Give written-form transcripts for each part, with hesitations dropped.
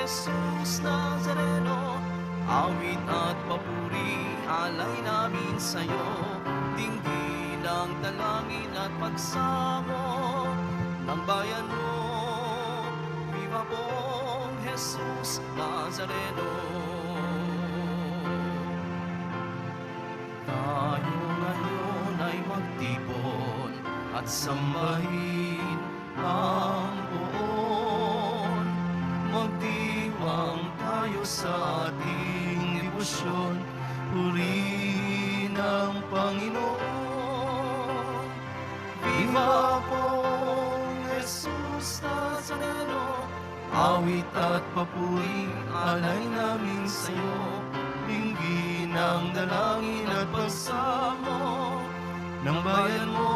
Jesus Nazareno, awit at papuri, alay namin sa'yo, dinggin ang dalangin at pagsamo ng bayan mo. Viva pong Jesus Nazareno. Tayo ngayon ay magtipon at sambahin ang poon. Magdiwang tayo sa ating debosyon, purihin ang Panginoon. Viva pong Jesus Nazareno, awit at papuri, alay namin sa'yo, dinggin ang dalangin at pagsamo ng bayan mo.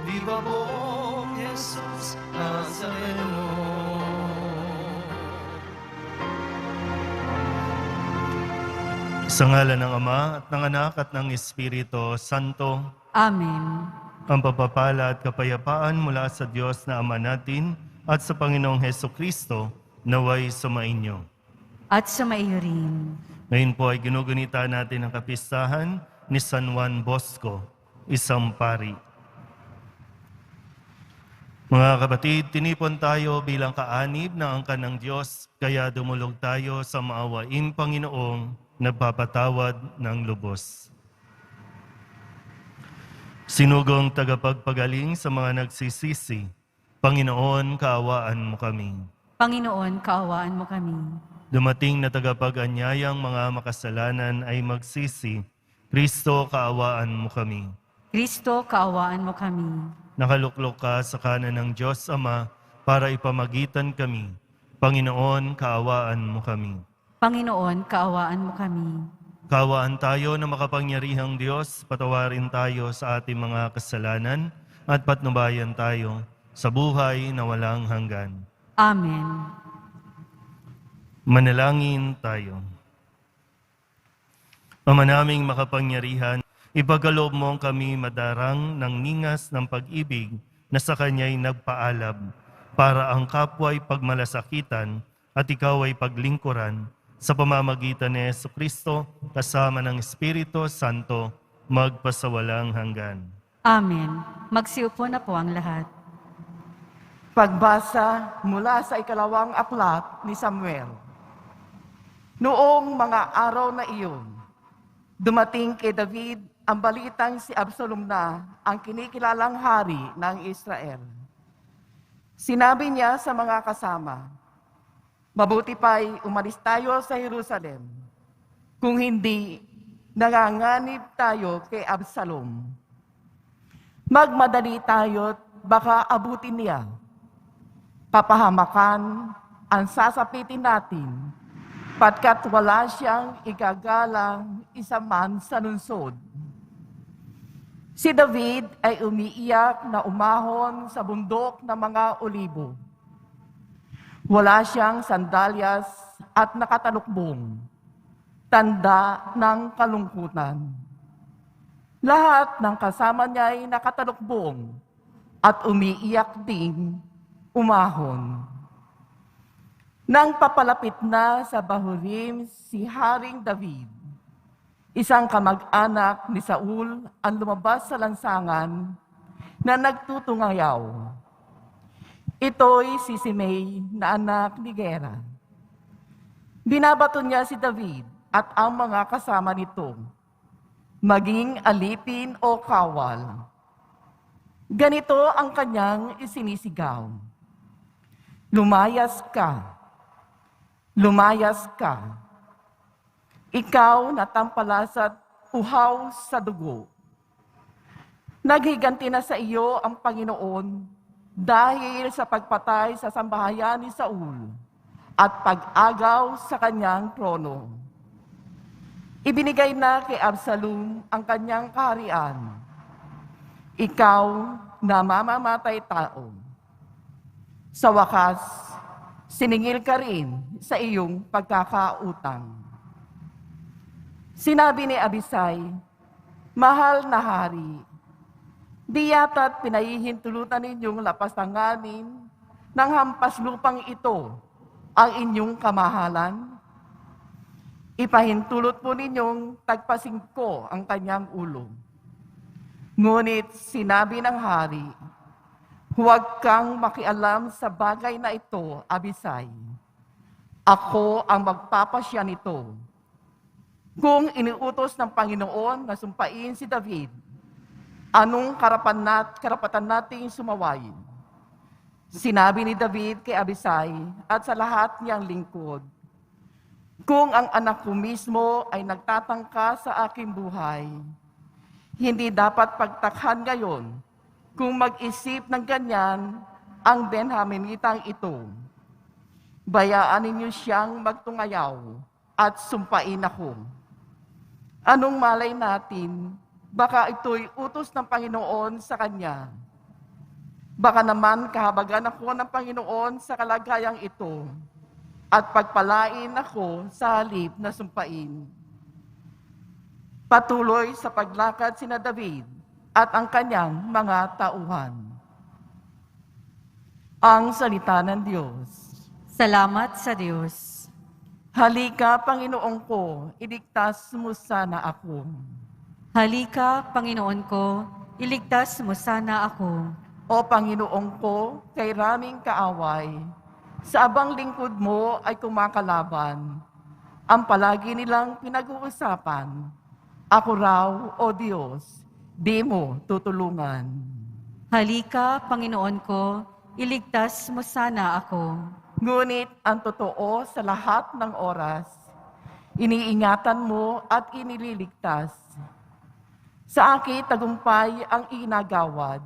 Viva pong Jesus Nazareno. Sa ngalan ng Ama at ng Anak at ng Espiritu Santo. Amen. Ang pagpapala at kapayapaan mula sa Diyos na Ama natin at sa Panginoong Hesukristo naway sumainyo. At sumaiyo rin. Ngayon po ay ginugunita natin ang kapistahan ni San Juan Bosco, isang pari. Mga kapatid, tinipon tayo bilang kaanib na angkan ng Diyos, kaya dumulog tayo sa maawaing Panginoong nagpapatawad ng lubos. Sinugong tagapagpagaling sa mga nagsisisi, Panginoon, kaawaan mo kami. Panginoon, kaawaan mo kami. Dumating na tagapag-anyayang mga makasalanan ay magsisi, Kristo, kaawaan mo kami. Kristo, kaawaan mo kami. Nakaluklok ka sa kanan ng Diyos Ama para ipamagitan kami. Panginoon, kaawaan mo kami. Panginoon, kaawaan mo kami. Kaawaan tayo na makapangyarihang Diyos, patawarin tayo sa ating mga kasalanan at patnubayan tayo sa buhay na walang hanggan. Amen. Manalangin tayo. Ama naming makapangyarihan, ipagkaloob mo kami madarang ng ningas ng pag-ibig na sa Kanya'y nagpaalab para ang kapwa'y pagmalasakitan at ikaw ay paglingkuran sa pamamagitan ni Jesucristo kasama ng Espiritu Santo magpasawalang hanggan. Amen. Magsiupo na po ang lahat. Pagbasa mula sa ikalawang aklat ni Samuel. Noong mga araw na iyon, dumating kay David ang balitang si Absalom na ang kinikilalang hari ng Israel. Sinabi niya sa mga kasama, mabuti pa'y umalis tayo sa Jerusalem, kung hindi nanganganib tayo kay Absalom. Magmadali tayo't baka abutin niya. Papahamakan ang sasapitin natin, patkat wala siyang igagalang isa man sa lungsod. Si David ay umiiyak na umahon sa bundok ng mga olibo. Wala siyang sandalyas at nakatalukbong, tanda ng kalungkutan. Lahat ng kasama niya ay nakatalukbong at umiiyak ding umahon. Nang papalapit na sa Bahurim si Haring David, isang kamag-anak ni Saul ang lumabas sa lansangan na nagtutungayaw. Ito'y si Simei na anak ni Gera. Binabato niya si David at ang mga kasama nito, maging alipin o kawal. Ganito ang kanyang isinisigaw. Lumayas ka! Lumayas ka! Ikaw na tampalasat uhaw sa dugo. Naghiganti na sa iyo ang Panginoon dahil sa pagpatay sa sambahayan ni Saul at pag-agaw sa kanyang trono. Ibinigay na kay Absalom ang kanyang kaharian. Ikaw na mamamatay tao. Sa wakas, siningil ka rin sa iyong pagkakautang. Sinabi ni Abisai, mahal na hari, di yata't pinahihintulutan ninyong lapastanganin ng hampas lupang ito ang inyong kamahalan? Ipahintulot po ninyong tagpasingko ang kanyang ulo. Ngunit sinabi ng hari, huwag kang makialam sa bagay na ito, Abisai. Ako ang magpapasya nito. Kung iniutos ng Panginoon na sumpain si David, anong karapatan nating sumawayin? Sinabi ni David kay Abisai at sa lahat niyang lingkod, kung ang anak ko mismo ay nagtatangka sa aking buhay, hindi dapat pagtakhan ngayon kung mag-isip ng ganyan ang Benjaminitang ito. Bayaan ninyo siyang magtungayaw at sumpain ako. Anong malay natin, baka ito'y utos ng Panginoon sa kanya. Baka naman kahabagan ako ng Panginoon sa kalagayang ito at pagpalain ako sa halip na sumpain. Patuloy sa paglakad sina David at ang kanyang mga tauhan. Ang salita ng Diyos. Salamat sa Diyos. Halika, Panginoon ko, iligtas mo sana ako. Halika, Panginoon ko, iligtas mo sana ako. O Panginoon ko, kay raming kaaway, sa abang lingkod mo ay kumakalaban. Ang palagi nilang pinag-uusapan, ako raw, O Diyos, di mo tutulungan. Halika, Panginoon ko, iligtas mo sana ako. Ngunit ang totoo sa lahat ng oras, iniingatan mo at inililigtas. Sa akin tagumpay ang inagawad,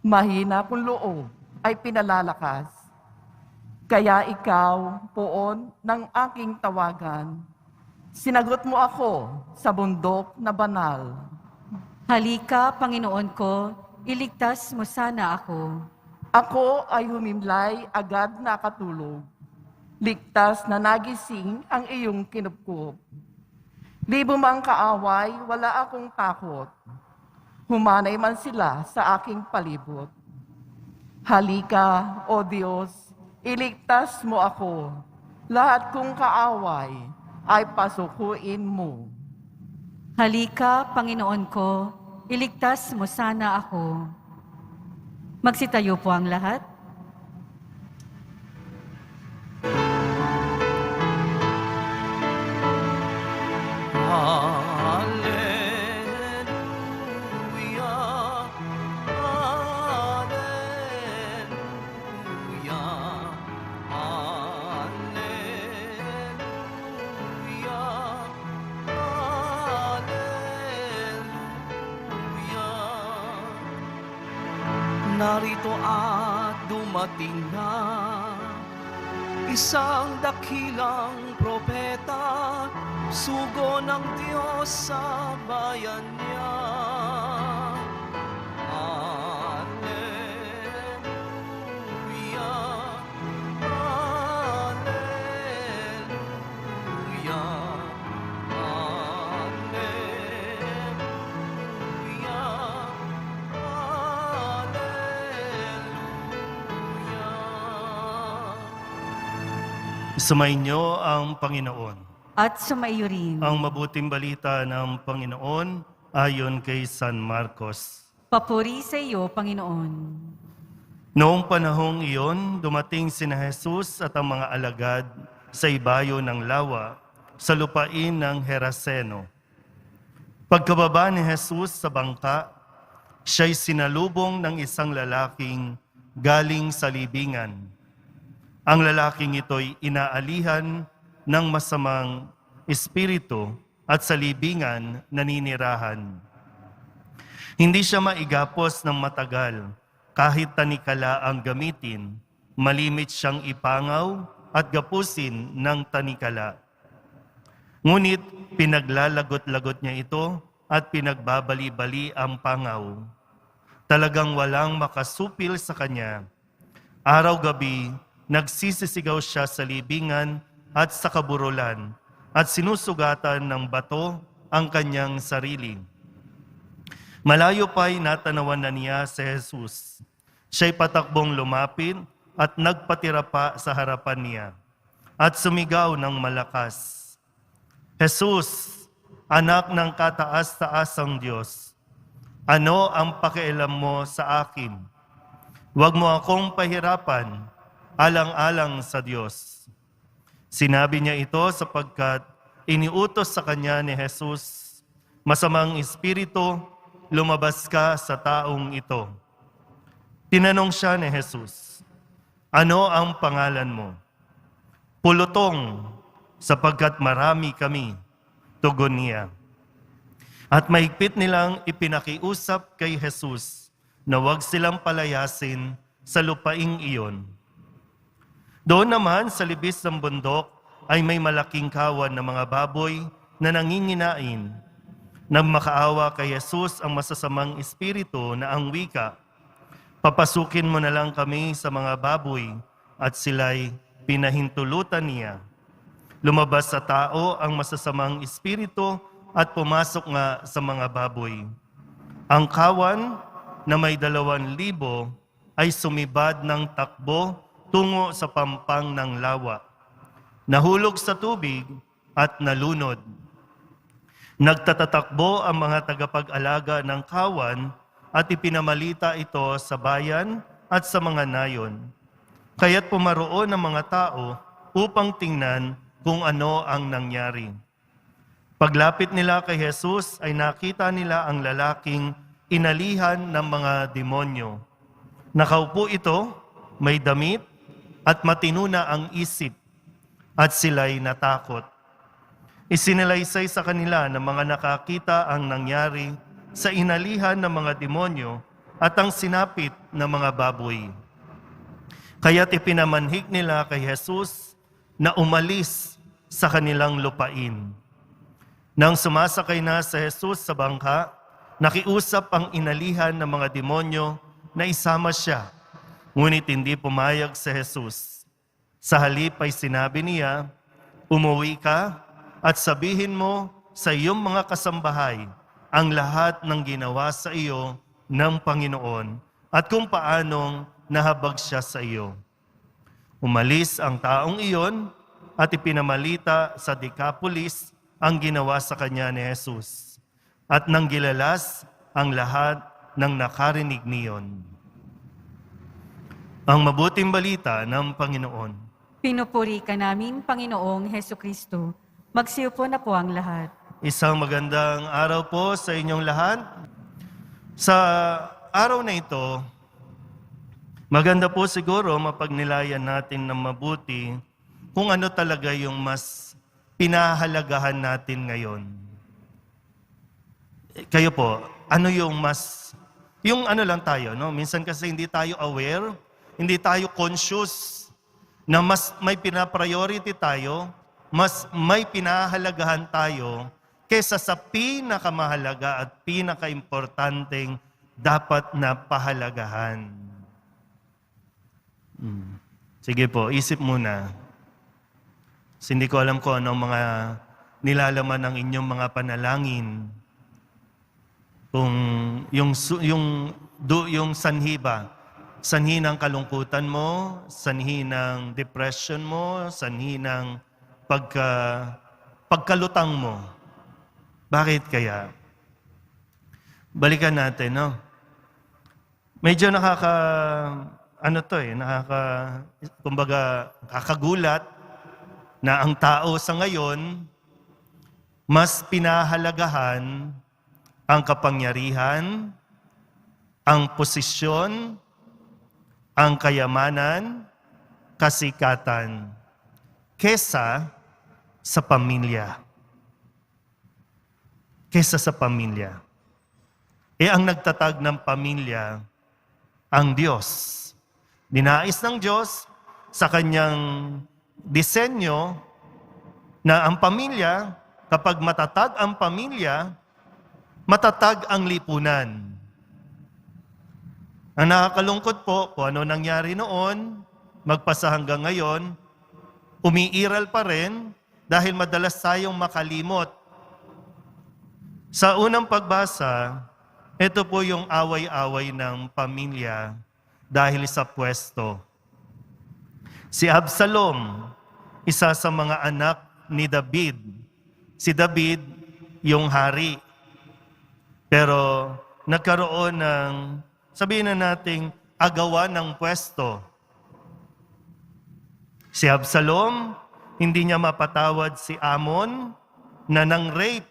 mahina kong loob ay pinalalakas. Kaya ikaw, poon ng aking tawagan, sinagot mo ako sa bundok na banal. Halika, Panginoon ko, iligtas mo sana ako. Ako ay humimlay agad nakatulog. Ligtas na nagising ang iyong kinupkup. Libo mang kaaway, wala akong takot. Humanay man sila sa aking palibot. Halika, O Diyos, iligtas mo ako. Lahat kong kaaway ay pasukuin mo. Halika, Panginoon ko, iligtas mo sana ako. Magsitayo po ang lahat. Hallelujah, hallelujah, hallelujah, hallelujah. Narito at dumating na isang dakilang propeta, sugo ng Diyos sa bayan niya. Hallelujah, hallelujah, hallelujah, hallelujah. Sumainyo ang Panginoon. At sumaiyo rin. Ang mabuting balita ng Panginoon ayon kay San Marcos. Papuri sa iyo, Panginoon. Noong panahong iyon, dumating sina Jesus at ang mga alagad sa ibayo ng lawa sa lupain ng Geraseno. Pagkababa ni Jesus sa bangka, siya'y sinalubong ng isang lalaking galing sa libingan. Ang lalaking ito'y inaalihan ng masamang espiritu at sa libingan naninirahan. Hindi siya maigapos ng matagal, kahit tanikala ang gamitin, malimit siyang ipangaw at gapusin ng tanikala. Ngunit pinaglalagot-lagot niya ito at pinagbabali-bali ang pangaw. Talagang walang makasupil sa kanya. Araw-gabi, nagsisisigaw siya sa libingan at sa kaburulan at sinusugatan ng bato ang kanyang sarili. Malayo pa'y natanawan na niya si Jesus. Siya'y patakbong lumapit at nagpatira pa sa harapan niya. at sumigaw ng malakas, Jesus, anak ng kataas-taasang Diyos, ano ang pakialam mo sa akin? Huwag mo akong pahirapan, alang-alang sa Diyos. Sinabi niya ito sapagkat iniutos sa kanya ni Jesus, masamang espiritu, lumabas ka sa taong ito. Tinanong siya ni Jesus, ano ang pangalan mo? Pulutong, sapagkat marami kami, tugon niya. At mahigpit nilang ipinakiusap kay Jesus na huwag silang palayasin sa lupaing iyon. Doon naman sa libis ng bundok ay may malaking kawan ng mga baboy na nanginginain. Nang makaawa kay Jesus ang masasamang espiritu na ang wika, papasukin mo na lang kami sa mga baboy, at sila'y pinahintulutan niya. Lumabas sa tao ang masasamang espiritu at pumasok nga sa mga baboy. Ang kawan na may 2,000 ay sumibad ng takbo tungo sa pampang ng lawa. Nahulog sa tubig at nalunod. Nagtatatakbo ang mga tagapag-alaga ng kawan at ipinamalita ito sa bayan at sa mga nayon. Kaya't pumaroon ang mga tao upang tingnan kung ano ang nangyari. Paglapit nila kay Jesus ay nakita nila ang lalaking inalihan ng mga demonyo. Nakaupo ito, may damit at matino na ang isip, at sila'y natakot. Isinalaysay sa kanila ng mga nakakita ang nangyari sa inalihan ng mga demonyo at ang sinapit ng mga baboy. Kaya't ipinamanhik nila kay Jesus na umalis sa kanilang lupain. Nang sumasakay na sa Jesus sa bangka, nakiusap ang inalihan ng mga demonyo na isama siya, ngunit hindi pumayag si Jesus. Sa halip ay sinabi niya, umuwi ka at sabihin mo sa iyong mga kasambahay ang lahat ng ginawa sa iyo ng Panginoon at kung paanong nahabag siya sa iyo. Umalis ang taong iyon at ipinamalita sa Decapolis ang ginawa sa kanya ni Jesus. At nang gilalas ang lahat ng nakarinig niyon. Ang mabuting balita ng Panginoon. Pinupuri ka namin, Panginoong Heso Kristo. Magsiupo na po ang lahat. Isang magandang araw po sa inyong lahat. Sa araw na ito, maganda po siguro mapagnilayan natin ng mabuti kung ano talaga yung mas pinahalagahan natin ngayon. Kayo po, ano yung mas, yung ano lang tayo, no? Minsan kasi hindi tayo aware, hindi tayo conscious na mas may pinapriority tayo, mas may pinahalagahan tayo kaysa sa pinakamahalaga at pinakaimportanteng dapat na pahalagahan. Sige po, isip muna. Kasi hindi ko alam kung anong mga nilalaman ng inyong mga panalangin. Kung yung sanhi ba? Sanhi ng kalungkutan mo, sanhi ng depression mo, sanhi ng pagkalutang mo. Bakit kaya? Balikan natin, no? Medyo kakagulat na ang tao sa ngayon mas pinahalagahan ang kapangyarihan, ang posisyon, ang kayamanan, kasikatan, kesa sa pamilya. Kesa sa pamilya. Ang nagtatag ng pamilya, ang Diyos. Dinais ng Diyos sa kanyang disenyo na ang pamilya, kapag matatag ang pamilya, matatag ang lipunan. Ang nakakalungkot po, kung ano nangyari noon, magpasa hanggang ngayon, umiiral pa rin dahil madalas tayong makalimot. Sa unang pagbasa, ito po yung away-away ng pamilya dahil sa pwesto. Si Absalom, isa sa mga anak ni David. Si David, yung hari. Pero nagkaroon ng, sabihin na nating, agawan ng pwesto. Si Absalom, hindi niya mapatawad si Amon na nang-rape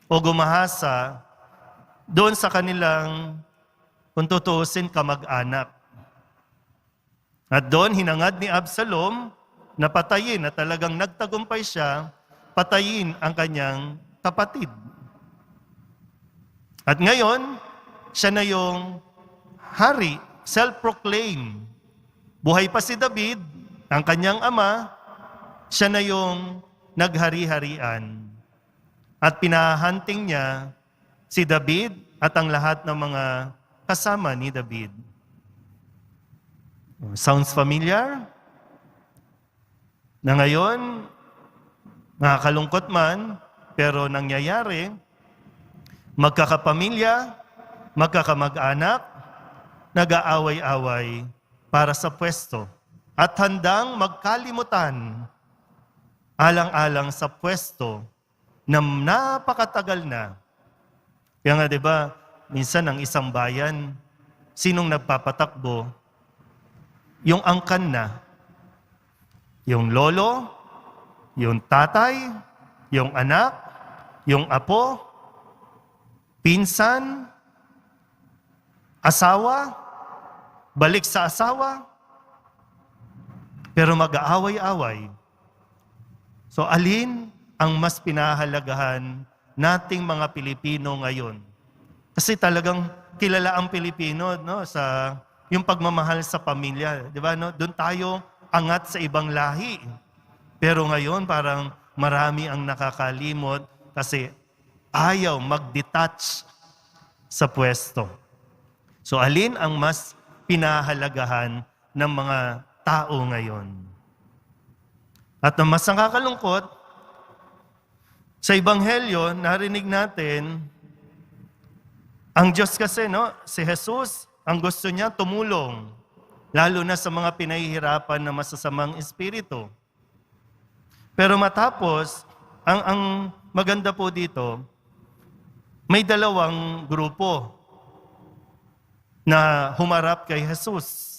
o gumahasa doon sa kanilang, kung tutuusin, kamag-anak. At doon, hinangad ni Absalom na patayin, na talagang nagtagumpay siya, patayin ang kanyang kapatid. At ngayon, siya na yung hari, self-proclaim. Buhay pa si David, ang kanyang ama, siya na yung naghari-harian. At pinahunting niya si David at ang lahat ng mga kasama ni David. Sounds familiar? Na ngayon, nakakalungkot man, pero nangyayari, magkakapamilya, magkakamag-anak, nag-aaway-away para sa pwesto at handang magkalimutan alang-alang sa pwesto na napakatagal na. Kaya nga, di ba, minsan ang isang bayan, sinong nagpapatakbo? Yung angkan na. Yung lolo, yung tatay, yung anak, yung apo, pinsan, asawa, balik sa asawa, pero mag-aaway-away. So alin ang mas pinahalagahan nating mga Pilipino ngayon? Kasi talagang kilala ang Pilipino, no, sa yung pagmamahal sa pamilya, di ba? No? Doon tayo angat sa ibang lahi. Pero ngayon parang marami ang nakakalimot kasi ayaw mag-detach sa pwesto. So alin ang mas pinahalagahan ng mga tao ngayon? At ang mas nakakalungkot, sa Ebanghelyo, narinig natin, ang Diyos kasi, no, si Jesus, ang gusto niya tumulong, lalo na sa mga pinahihirapan na masasamang espiritu. Pero matapos, ang maganda po dito, may dalawang grupo na humarap kay Jesus.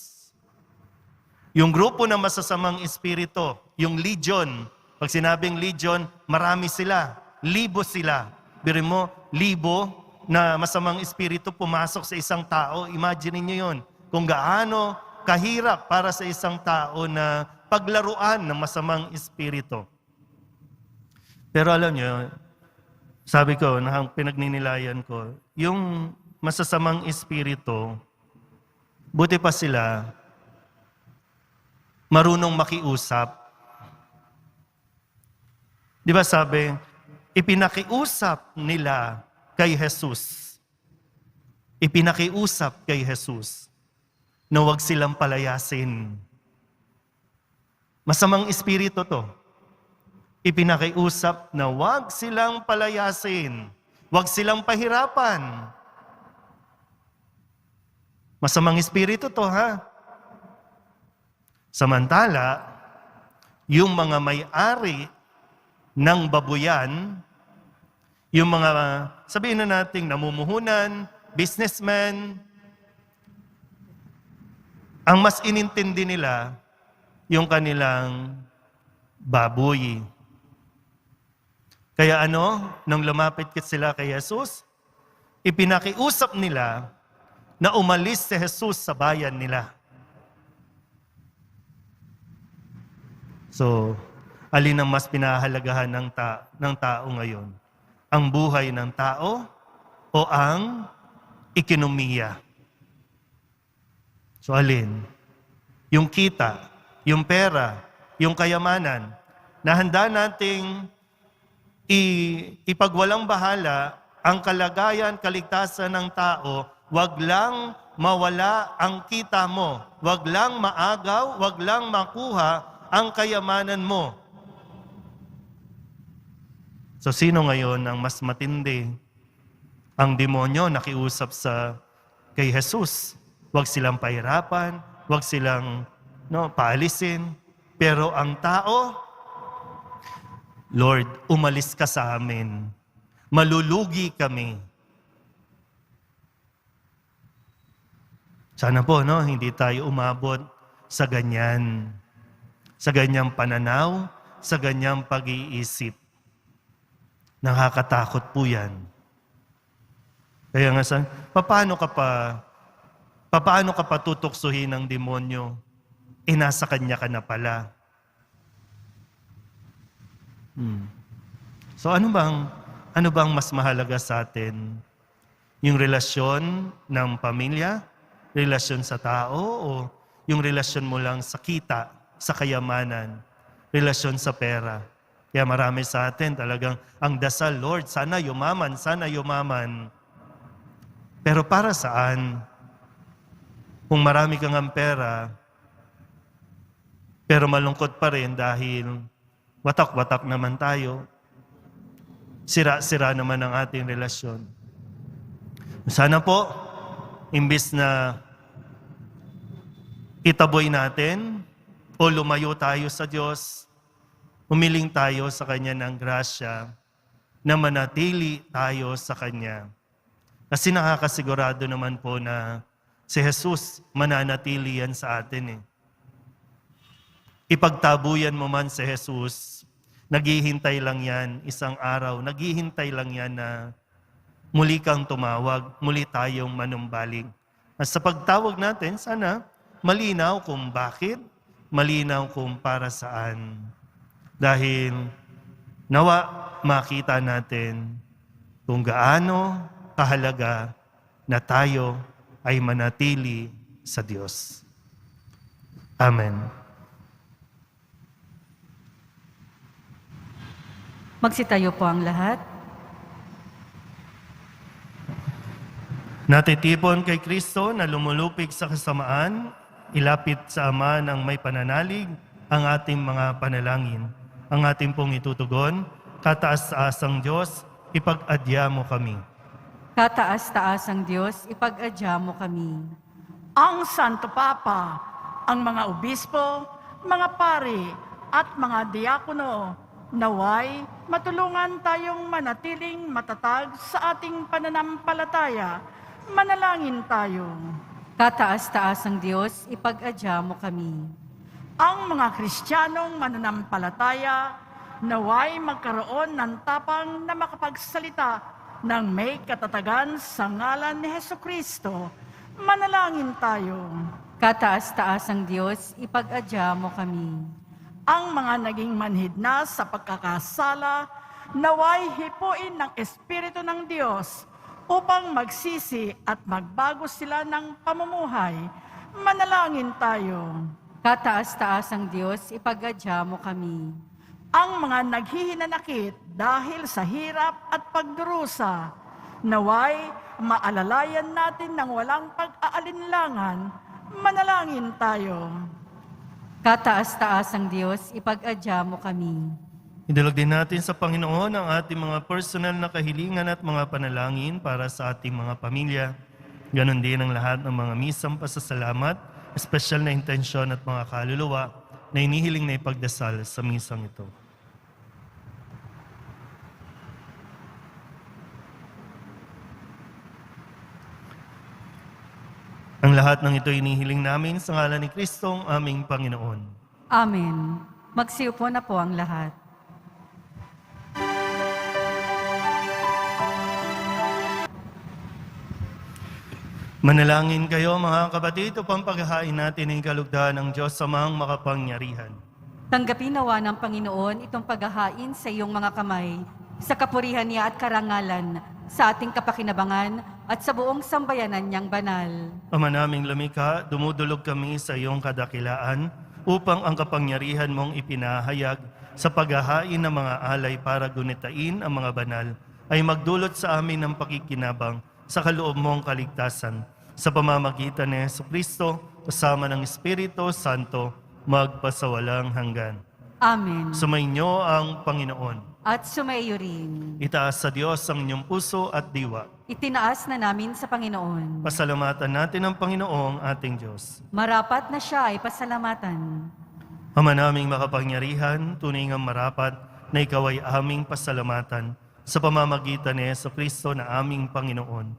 Yung grupo na masasamang espiritu, yung legion. Pag sinabing legion, marami sila. Libo sila. Biro mo, libo na masamang espiritu pumasok sa isang tao. Imagine niyo yun. Kung gaano kahirap para sa isang tao na paglaruan ng masamang espiritu. Pero alam niyo, sabi ko, pinagninilayan ko, yung masasamang espiritu, buti pa sila, marunong makiusap. Di ba sabi, ipinakiusap nila kay Jesus. Ipinakiusap kay Jesus na huwag silang palayasin. Masamang espiritu to. Ipinakiusap na huwag silang palayasin. Huwag silang pahirapan. Masamang espiritu to, ha? Samantala, yung mga may-ari ng babuyan, yung mga, sabihin na natin, namumuhunan, businessmen, ang mas inintindi nila, yung kanilang baboy. Kaya nung lumapit sila kay Jesus, ipinakiusap nila na umalis si Jesus sa bayan nila. So, alin ang mas pinahalagahan ng tao ngayon? Ang buhay ng tao o ang ekonomiya? So alin? Yung kita, yung pera, yung kayamanan, na handa nating ipagwalang bahala ang kalagayan, kaligtasan ng tao, wag lang mawala ang kita mo, wag lang maagaw, wag lang makuha ang kayamanan mo. So sino ngayon ang mas matindi? Ang demonyo nakiusap kay Jesus. Huwag silang pahirapan, huwag silang paalisin. Pero ang tao, Lord, umalis ka sa amin. Malulugi kami. Sana po, no, hindi tayo umabot sa ganyan. Sa ganyang pananaw, sa ganyang pag-iisip. Nakakatakot po yan. Kaya nga paano ka pa tutuksuhin ng demonyo? Nasa kanya ka na pala. So ano bang mas mahalaga sa atin? Yung relasyon ng pamilya, relasyon sa tao, o yung relasyon mo lang sa kita, sa kayamanan, relasyon sa pera? Kaya marami sa atin talagang ang dasal, Lord, sana yumaman, sana yumaman. Pero para saan? Kung marami kang ang pera, pero malungkot pa rin dahil watak-watak naman tayo, sira-sira naman ang ating relasyon. Sana po, imbis na itaboy natin o lumayo tayo sa Diyos, umiling tayo sa Kanya ng grasya na manatili tayo sa Kanya. Kasi nakakasigurado naman po na si Jesus mananatili yan sa atin. Ipagtabuyan mo man si Jesus, naghihintay lang yan isang araw, naghihintay lang yan na muli kang tumawag, muli tayong manumbalik. At sa pagtawag natin, sana malinaw kung bakit, malinaw kung para saan. Dahil nawa makita natin kung gaano kahalaga na tayo ay manatili sa Diyos. Amen. Magsitayo po ang lahat. Natitipon kay Kristo na lumulupig sa kasamaan, ilapit sa Ama ng may pananalig ang ating mga panalangin. Ang ating pong itutugon, kataas-taasang Diyos, ipag-adya mo kami. Kataas-taasang Diyos, ipag-adya mo kami. Ang Santo Papa, ang mga obispo, mga pari, at mga diakono, naway matulungan tayong manatiling matatag sa ating pananampalataya. Manalangin tayo. Kataas-taasang Diyos, ipag-adya mo kami. Ang mga Kristiyanong mananampalataya, naway magkaroon ng tapang na makapagsalita ng may katatagan sa ngalan ni Hesukristo. Manalangin tayo. Kataas-taasang Diyos, ipag-adya mo kami. Ang mga naging manhid na sa pagkakasala, naway hipuin ng Espiritu ng Diyos upang magsisi at magbago sila ng pamumuhay. Manalangin tayo. Kataas-taasang Diyos, ipag-adya mo kami. Ang mga naghihinanakit dahil sa hirap at pagdurusa, naway maalalayan natin ng walang pag-aalinlangan. Manalangin tayo. Kataas-taasang Diyos, ipag-adya mo kami. Idulog din natin sa Panginoon ang ating mga personal na kahilingan at mga panalangin para sa ating mga pamilya. Ganon din ang lahat ng mga misang pasasalamat, espesyal na intensyon at mga kaluluwa na inihiling na ipagdasal sa misang ito. Ang lahat ng ito inihiling namin sa ngalan ni Kristong aming Panginoon. Amen. Magsiupo na po ang lahat. Manalangin kayo mga kapatid upang paghahain natin ang kalugdan ng Diyos Amang makapangyarihan. Tanggapin nawa ng Panginoon itong paghahain sa iyong mga kamay, sa kapurihan niya at karangalan, sa ating kapakinabangan at sa buong sambayanan niyang banal. Ama naming lumikha, dumudulog kami sa iyong kadakilaan upang ang kapangyarihan mong ipinahayag sa paghahain ng mga alay para gunitain ang mga banal ay magdulot sa amin ng pakikinabang sa kaloob mong kaligtasan sa pamamagitan ni Jesucristo kasama ng Espiritu Santo magpasawalang hanggan. Amen. Sumainyo ang Panginoon. At sumaiyo rin. Itaas sa Diyos ang inyong puso at diwa. Itinaas na namin sa Panginoon. Pasalamatan natin ang Panginoong ating Diyos. Marapat na siya ay pasalamatan. Ama naming makapangyarihan, tunay ngang marapat na ikaw ay aming pasalamatan sa pamamagitan ni Jesucristo na aming Panginoon.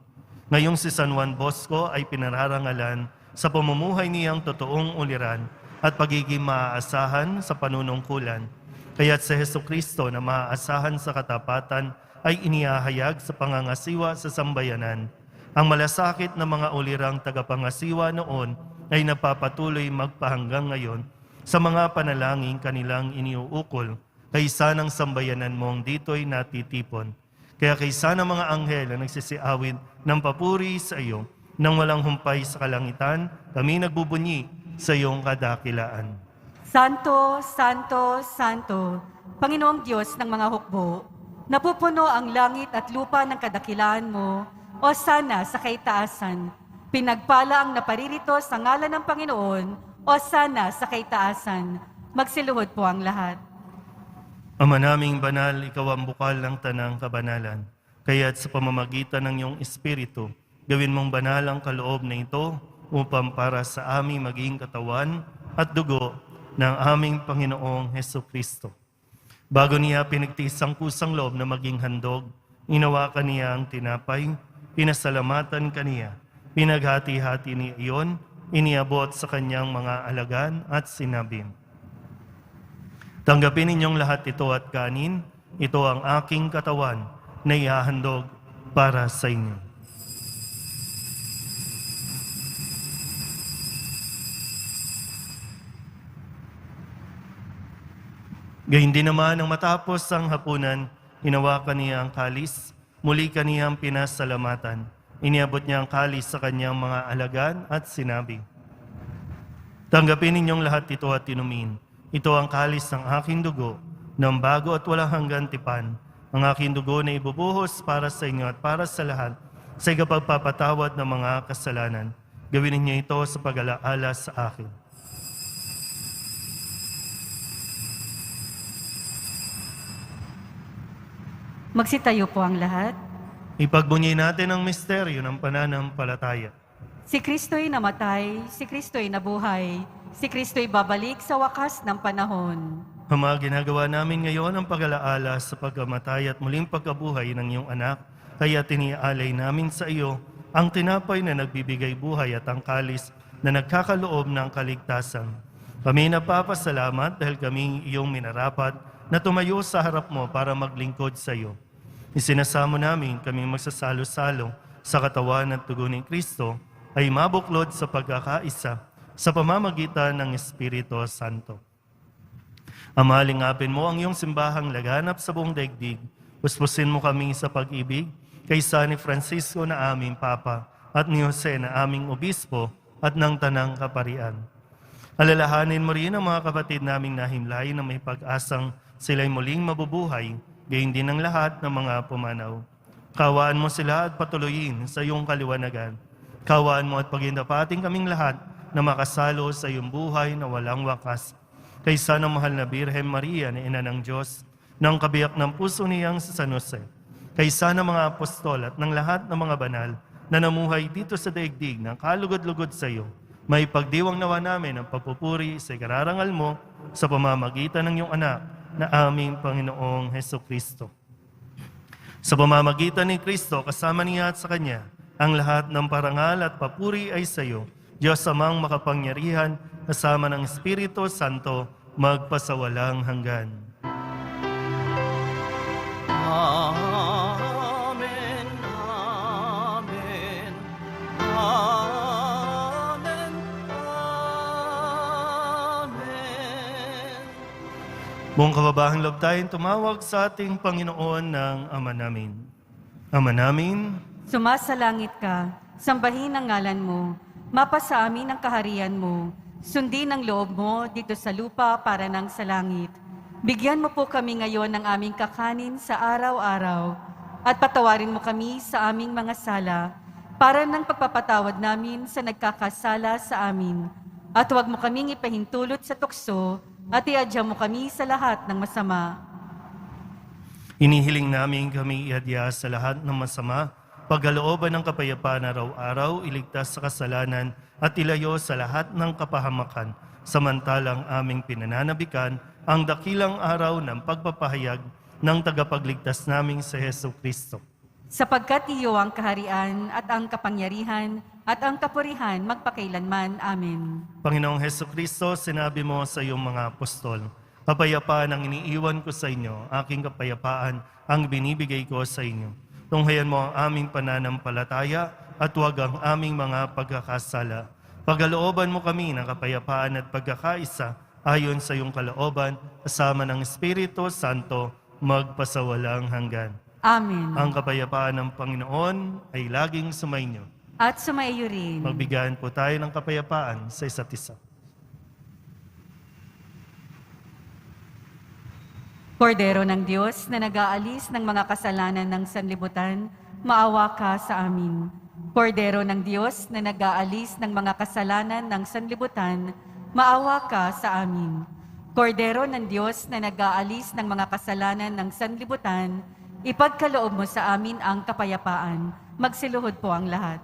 Ngayong si San Juan Bosco ay pinararangalan sa pamumuhay niyang totoong uliran at pagiging maaasahan sa panunungkulan. Kaya't si Jesucristo na maaasahan sa katapatan ay inihahayag sa pangangasiwa sa sambayanan. Ang malasakit na mga ulirang tagapangasiwa noon ay napapatuloy magpahanggang ngayon sa mga panalangin kanilang iniuukol kaysa ng sambayanan mong dito'y natitipon. Kaya kaysa ng mga anghel na nagsisiawit ng papuri sa iyo, nang walang humpay sa kalangitan, kami nagbubunyi sa iyong kadakilaan. Santo, Santo, Santo, Panginoong Diyos ng mga hukbo, napupuno ang langit at lupa ng kadakilaan mo, o sana sa kaitaasan. Pinagpala ang naparirito sa ngalan ng Panginoon, o sana sa kaitaasan. Magsiluhod po ang lahat. Ama naming banal, ikaw ang bukal ng tanang kabanalan. Kaya't sa pamamagitan ng iyong Espiritu, gawin mong banal ang kaloob na ito upang para sa aming maging katawan at dugo ng aming Panginoong Hesukristo. Bago niya pinagtiis ang kusang loob na maging handog, inawakan niya ang tinapay, pinasalamatan kaniya, pinaghati-hati niya iyon, iniabot sa kanyang mga alagan at sinabi, tanggapin ninyong lahat ito at kanin, ito ang aking katawan na ihahandog para sa inyo. Gayun din naman ang matapos ang hapunan, hinawakan niya ang kalis, muli kaniyang pinasalamatan. Iniabot niya ang kalis sa kanyang mga alagan at sinabi, tanggapin ninyong lahat ito at inumin. Ito ang kalis ng aking dugo, ng bago at walang hanggang tipan. Ang aking dugo na ibubuhos para sa inyo at para sa lahat sa ikapagpapatawad ng mga kasalanan. Gawin ninyo ito sa pag-alaala sa akin. Magsitayo po ang lahat. Ipagbunyi natin ang misteryo ng pananampalataya. Si Kristo'y namatay, si Kristo'y nabuhay, si Kristo'y babalik sa wakas ng panahon. Ama, ginagawa namin ngayon ang pag-alaala sa pagkamatay at muling pagkabuhay ng iyong anak, kaya tiniaalay namin sa iyo ang tinapay na nagbibigay buhay at ang kalis na nagkakaloob ng kaligtasan. Kami napapasalamat dahil kami iyong minarapat na tumayo sa harap mo para maglingkod sa iyo. Isinasamo namin kami magsasalo-salo sa katawan at dugo ni Kristo ay mabuklod sa pagkakaisa sa pamamagitan ng Espiritu Santo. Ama, lingapin mo ang iyong simbahang laganap sa buong daigdig. Puspusin mo kami sa pag-ibig kaysa ni Francisco na aming Papa at ni Jose na aming Obispo at ng Tanang Kaparian. Alalahanin mo rin ang mga kapatid naming nahimlay na may pag-asang sila'y muling mabubuhay, gayon din ang lahat ng mga pumanaw. Kawaan mo sila at patuloyin sa iyong kaliwanagan. Kawaan mo at pagindapating kaming lahat na makasalo sa iyong buhay na walang wakas. Kaysa ng mahal na Birhen Maria na Ina ng Diyos, ng kabiyak ng puso niyang sa San Jose, kaysa ng mga apostol at ng lahat ng mga banal na namuhay dito sa daigdig ng kalugod-lugod sa iyo, may pagdiwang nawa namin ang pagpupuri sa ikararangal mo sa pamamagitan ng iyong anak na aming Panginoong Hesukristo. Sa pamamagitan ni Kristo, kasama niya at sa Kanya, ang lahat ng parangal at papuri ay sa iyo, Diyos amang makapangyarihan, kasama ng Espiritu Santo, magpasawalang hanggan. Amen, amen, amen, amen. Buong kababahang loob tayong tumawag sa ating Panginoon ng Ama namin. Ama namin, Sumasalangit ka, sambahin ang ngalan mo, mapasa amin ang kaharian mo, sundin ang loob mo dito sa lupa para nang sa langit. Bigyan mo po kami ngayon ng aming kakanin sa araw-araw at patawarin mo kami sa aming mga sala para ng pagpapatawad namin sa nagkakasala sa amin. At huwag mo kaming ipahintulot sa tukso at iadya mo kami sa lahat ng masama. inihiling namin kami iadya sa lahat ng masama, pagkalooban ng kapayapaan araw-araw, iligtas sa kasalanan at ilayo sa lahat ng kapahamakan, samantalang aming pinananabikan ang dakilang araw ng pagpapahayag ng tagapagligtas naming si Hesu Kristo. Sapagkat iyo ang kaharian at ang kapangyarihan at ang kapurihan magpakailanman. Amen. Panginoong Hesu Kristo, sinabi mo sa iyong mga apostol, kapayapaan ang iniiwan ko sa inyo, aking kapayapaan ang binibigay ko sa inyo. Tunghayan mo ang aming pananampalataya at huwag ang aming mga pagkakasala. Pagalooban mo kami ng kapayapaan at pagkakaisa ayon sa iyong kalooban, kasama ng Espiritu Santo, magpasawalang hanggan. Amen. Ang kapayapaan ng Panginoon ay laging sumainyo. At sumaiyo rin. Magbigayan po tayo ng kapayapaan sa isa't isa. Kordero ng Diyos na nag-aalis ng mga kasalanan ng sanlibutan, maawa ka sa amin. Kordero ng Diyos na nag-aalis ng mga kasalanan ng sanlibutan, maawa ka sa amin. Kordero ng Diyos na nag-aalis ng mga kasalanan ng sanlibutan, ipagkaloob mo sa amin ang kapayapaan. Magsiluhod po ang lahat.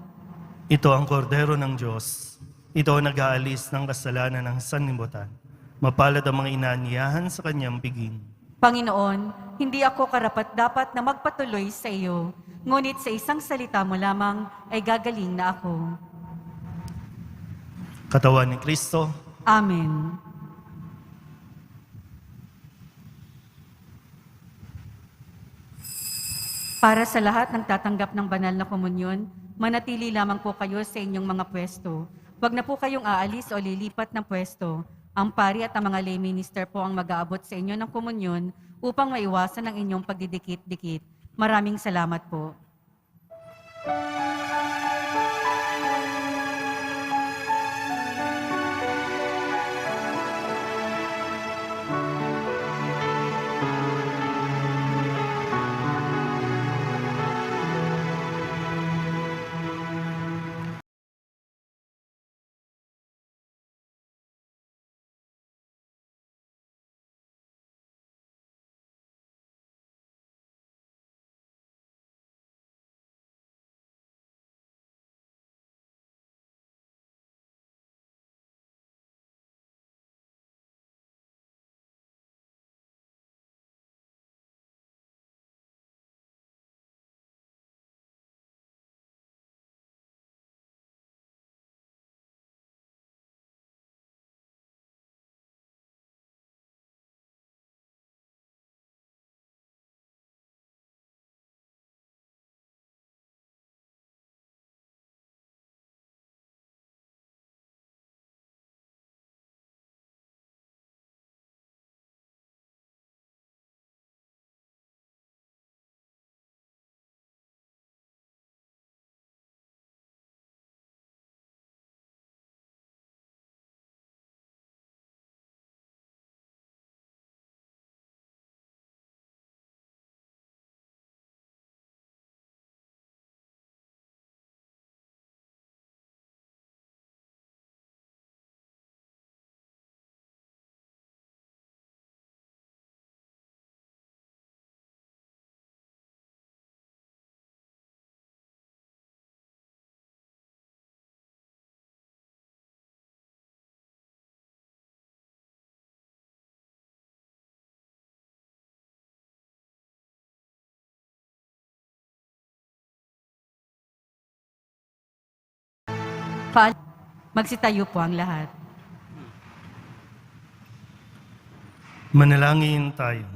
Ito ang kordero ng Diyos. Ito ang nag-aalis ng kasalanan ng sanlibutan. Mapalad ang mga inaanyayahan sa kanyang piging. Panginoon, hindi ako karapat-dapat na magpatuloy sa iyo, ngunit sa isang salita mo lamang ay gagaling na ako. Katawan ni Kristo, Amen. Para sa lahat ng tatanggap ng banal na komunyon, manatili lamang po kayo sa inyong mga pwesto. Huwag na po kayong aalis o lilipat ng pwesto. Ang pari at ang mga lay minister po ang mag-aabot sa inyo ng komunyon upang maiwasan ang inyong pagdidikit-dikit. Maraming salamat po. Magsitayo po ang lahat. manalangin tayo.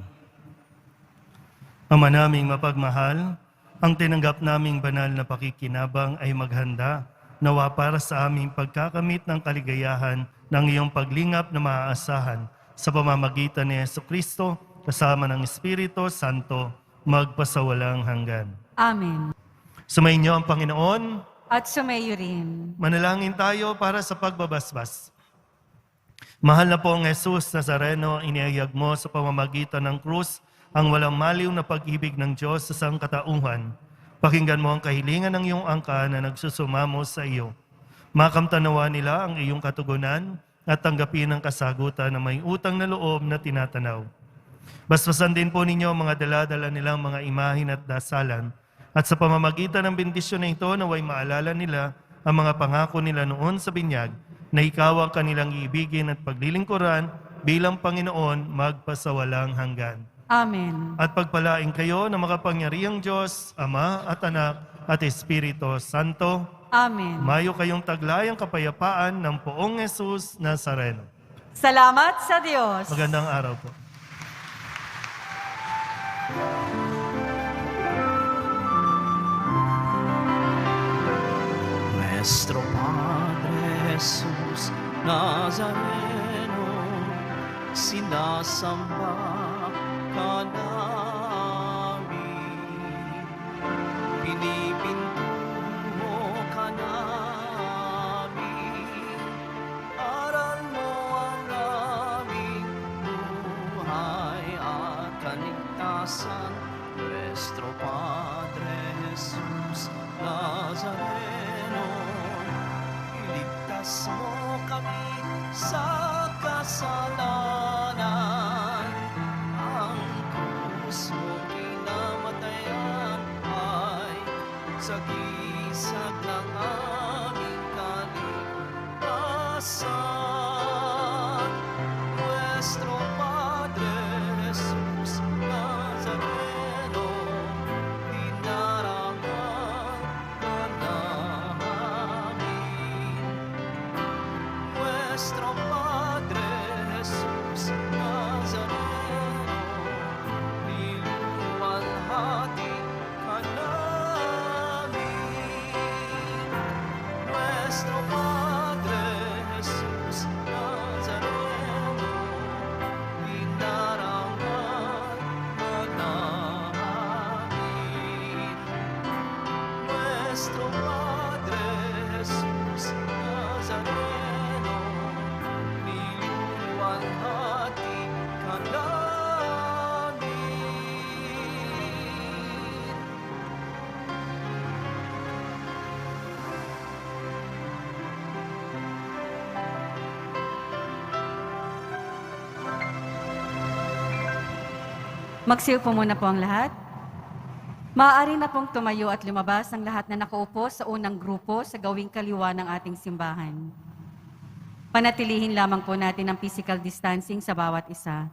Ama naming mapagmahal, ang tinanggap naming banal na pakikinabang ay maghanda nawa para sa aming pagkakamit ng kaligayahan ng iyong paglingap na maaasahan sa pamamagitan ni Jesucristo kasama ng Espiritu Santo magpasawalang hanggan. Amen. Sumainyo ang Panginoon. At sumayo rin. Manalangin tayo para sa pagbabasbas. Mahal na pong Jesus Nazareno, iniayag mo sa pamamagitan ng krus ang walang maliw na pag-ibig ng Diyos sa sangkatauhan. Pakinggan mo ang kahilingan ng iyong angka na nagsusumamo sa iyo. Makamtanawa nila ang iyong katugunan at tanggapin ang kasagutan na may utang na loob na tinatanaw. Basbasan din po ninyo ang mga dala-dala nilang mga imahin at dasalan, at sa pamamagitan ng bendisyon na ito naway maalala nila ang mga pangako nila noon sa binyag na ikaw ang kanilang iibigin at paglilingkuran bilang Panginoon magpasawalang hanggan. Amen. At pagpalain kayo ng makapangyarihang Diyos, Ama at Anak at Espiritu Santo. Amen. Mayo kayong taglayang kapayapaan ng Poong Jesus Nazareno. Salamat sa Diyos. Magandang araw po. Nuestro Padre Jesus Nazareno, sinasamba ka namin, pinipintuho ka namin, aral mo ang aming buhay at kaligtasan. Nuestro Padre Jesus Nazareno, iligtas mo kami sa kasalanan. Ang krus mo kinamatayan ay sagisag ng aming kaligtasan. Nuestro Padre Jesus Nazareno, dinarangan ka namin. Nuestro Padre Jesus Nazareno, niluwalhati ka namin. Nuestro Padre Jesus Nazareno, dinarangan ka namin. Nuestro Padre Jesus Nazareno, niluwalhati ka namin. Magsiupo muna po ang lahat. Maaari na pong tumayo at lumabas ang lahat na nakaupo sa unang grupo sa gawing kaliwa ng ating simbahan. Panatilihin lamang po natin ang physical distancing sa bawat isa.